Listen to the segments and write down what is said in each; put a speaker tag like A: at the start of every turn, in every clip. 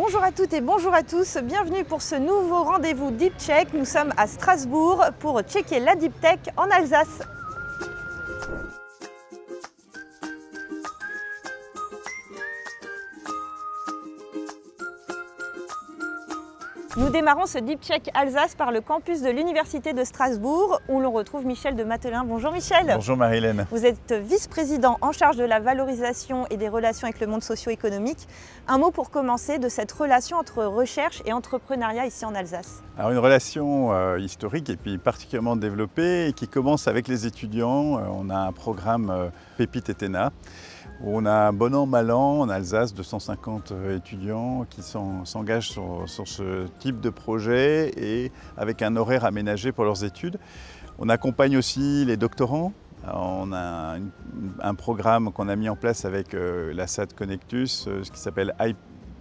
A: Bonjour à toutes et bonjour à tous, bienvenue pour ce nouveau rendez-vous Deep Check. Nous sommes à Strasbourg pour checker la Deep Tech en Alsace. Nous démarrons ce Deep Check Alsace par le campus de l'Université de Strasbourg où l'on retrouve Michel de Matelin. Bonjour Michel.
B: Bonjour Marie-Hélène.
A: Vous êtes vice-président en charge de la valorisation et des relations avec le monde socio-économique. Un mot pour commencer de cette relation entre recherche et entrepreneuriat ici en Alsace.
B: Alors une relation historique et puis particulièrement développée et qui commence avec les étudiants. On a un programme Pépite et Téna où on a bon an, mal an en Alsace 250 étudiants qui s'engagent sur ce type de projet et avec un horaire aménagé pour leurs études. On accompagne aussi les doctorants. On a un programme qu'on a mis en place avec la SAD Connectus, ce qui s'appelle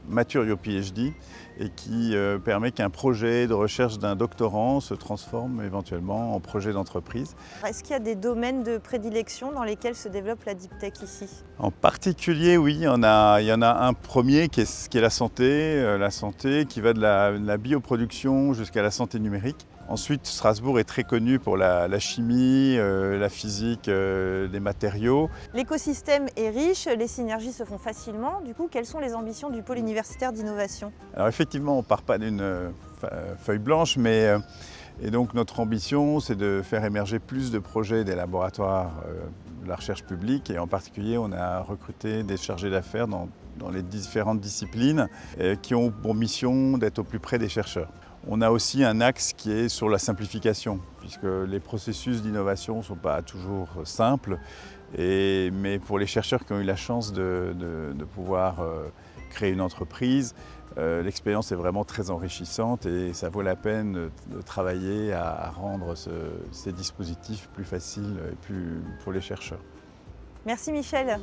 B: Mature Your PhD et qui permet qu'un projet de recherche d'un doctorant se transforme éventuellement en projet d'entreprise.
A: Est-ce qu'il y a des domaines de prédilection dans lesquels se développe la Deep Tech ici?
B: En particulier, oui, il y en a un premier qui est la santé qui va de la bioproduction jusqu'à la santé numérique. Ensuite, Strasbourg est très connu pour la chimie, la physique, les matériaux.
A: L'écosystème est riche, les synergies se font facilement. Du coup, quelles sont les ambitions du pôle universitaire d'innovation?
B: Alors effectivement, on ne part pas d'une feuille blanche, mais et donc notre ambition, c'est de faire émerger plus de projets des laboratoires de la recherche publique. Et en particulier, on a recruté des chargés d'affaires dans les différentes disciplines qui ont pour mission d'être au plus près des chercheurs. On a aussi un axe qui est sur la simplification, puisque les processus d'innovation ne sont pas toujours simples. Mais pour les chercheurs qui ont eu la chance de pouvoir créer une entreprise, l'expérience est vraiment très enrichissante et ça vaut la peine de travailler à rendre ces dispositifs plus faciles et pour les chercheurs.
A: Merci Michel.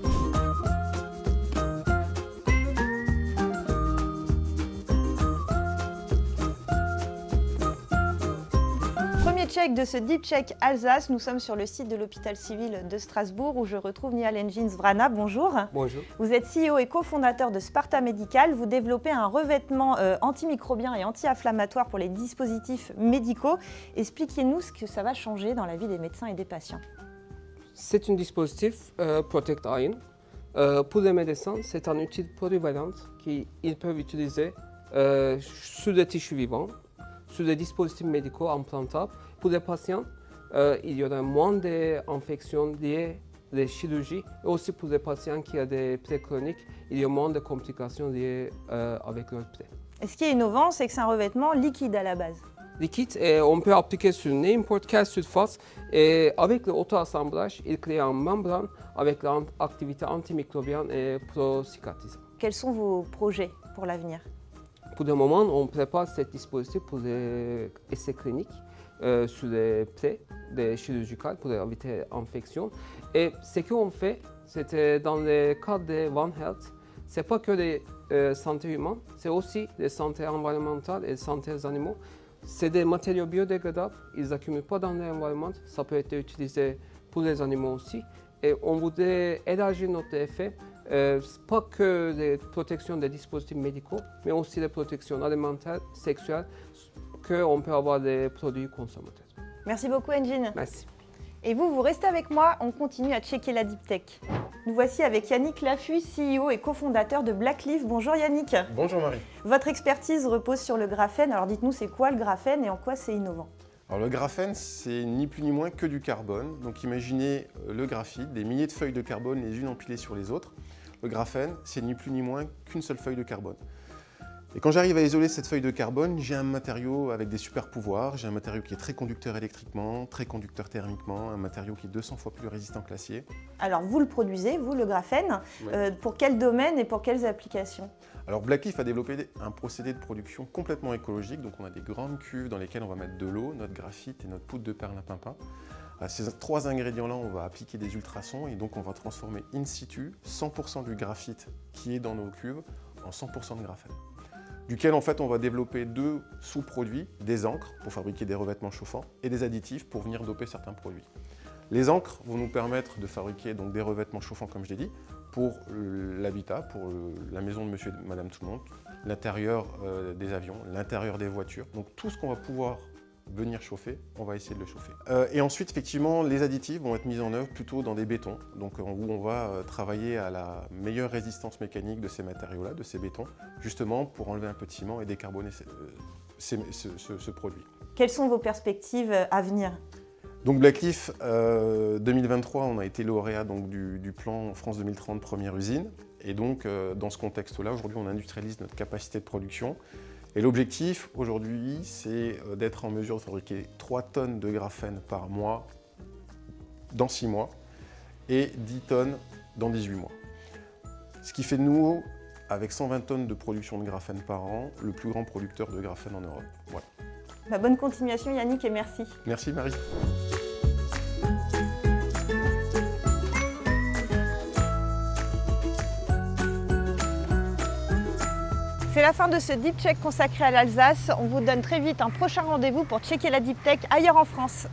A: Premier check de ce Deep Check Alsace, nous sommes sur le site de l'hôpital civil de Strasbourg où je retrouve Niall Engines Vrana. Bonjour.
C: Bonjour.
A: Vous êtes CEO et cofondateur de Sparta Medical. Vous développez un revêtement antimicrobien et anti-inflammatoire pour les dispositifs médicaux. Expliquez-nous ce que ça va changer dans la vie des médecins et des patients.
C: C'est un dispositif Protect Iron. Pour les médecins, c'est un outil polyvalent qu'ils peuvent utiliser sur des tissus vivants, sur des dispositifs médicaux implantables. Pour les patients, il y aura moins d'infections liées aux chirurgies. Et aussi pour les patients qui ont des plaies chroniques, il y a moins de complications liées avec leurs plaies.
A: Et ce qui est innovant, c'est que c'est un revêtement liquide à la base.
C: Liquide, et on peut appliquer sur n'importe quelle surface. Et avec l'auto-assemblage, il crée une membrane avec l'activité antimicrobienne et pro-cicatrisante.
A: Quels sont vos projets pour l'avenir?
C: Pour le moment, on prépare ce dispositif pour les essais cliniques sur les plaies chirurgicales pour éviter l'infection. Et ce qu'on fait, c'était dans le cadre de One Health, ce n'est pas que la santé humaine, c'est aussi la santé environnementale et la santé des animaux. C'est des matériaux biodégradables, ils n'accumulent pas dans l'environnement, ça peut être utilisé pour les animaux aussi. Et on voudrait élargir notre effet. Pas que les protections des dispositifs médicaux, mais aussi les protections alimentaires, sexuelles, qu'on peut avoir des produits consommateurs.
A: Merci beaucoup Engine.
C: Merci.
A: Et vous restez avec moi, on continue à checker la Deep Tech. Nous voici avec Yannick Lafus, CEO et cofondateur de Blackleaf. Bonjour Yannick.
D: Bonjour Marie.
A: Votre expertise repose sur le graphène. Alors dites-nous, c'est quoi le graphène et en quoi c'est innovant?
D: Alors le graphène, c'est ni plus ni moins que du carbone. Donc imaginez le graphite, des milliers de feuilles de carbone les unes empilées sur les autres. Le graphène, c'est ni plus ni moins qu'une seule feuille de carbone. Et quand j'arrive à isoler cette feuille de carbone, j'ai un matériau avec des super pouvoirs. J'ai un matériau qui est très conducteur électriquement, très conducteur thermiquement, un matériau qui est 200 fois plus résistant que l'acier.
A: Alors vous le produisez, vous, le graphène,
D: Oui.
A: Pour quel domaine et pour quelles applications?
D: Alors Blackleaf a développé un procédé de production complètement écologique. Donc on a des grandes cuves dans lesquelles on va mettre de l'eau, notre graphite et notre poudre de perlimpinpin. À ces trois ingrédients-là, on va appliquer des ultrasons et donc on va transformer in situ 100% du graphite qui est dans nos cuves en 100% de graphène. Duquel en fait on va développer deux sous-produits, des encres pour fabriquer des revêtements chauffants et des additifs pour venir doper certains produits. Les encres vont nous permettre de fabriquer donc, des revêtements chauffants comme je l'ai dit, pour l'habitat, pour la maison de monsieur et madame tout le monde, l'intérieur des avions, l'intérieur des voitures. Donc tout ce qu'on va pouvoir venir chauffer, on va essayer de le chauffer. Et ensuite, effectivement, les additifs vont être mis en œuvre plutôt dans des bétons, donc où on va travailler à la meilleure résistance mécanique de ces matériaux-là, de ces bétons, justement pour enlever un peu de ciment et décarboner ce produit.
A: Quelles sont vos perspectives à venir?
D: Donc Blackleaf, 2023, on a été lauréat donc, du plan France 2030 première usine. Et donc, dans ce contexte-là, aujourd'hui, on industrialise notre capacité de production. Et l'objectif, aujourd'hui, c'est d'être en mesure de fabriquer 3 tonnes de graphène par mois dans 6 mois et 10 tonnes dans 18 mois. Ce qui fait de nous, avec 120 tonnes de production de graphène par an, le plus grand producteur de graphène en Europe. Voilà.
A: Bonne continuation Yannick et merci.
D: Merci Marie.
A: C'est la fin de ce Deep Check consacré à l'Alsace. On vous donne très vite un prochain rendez-vous pour checker la Deep Tech ailleurs en France.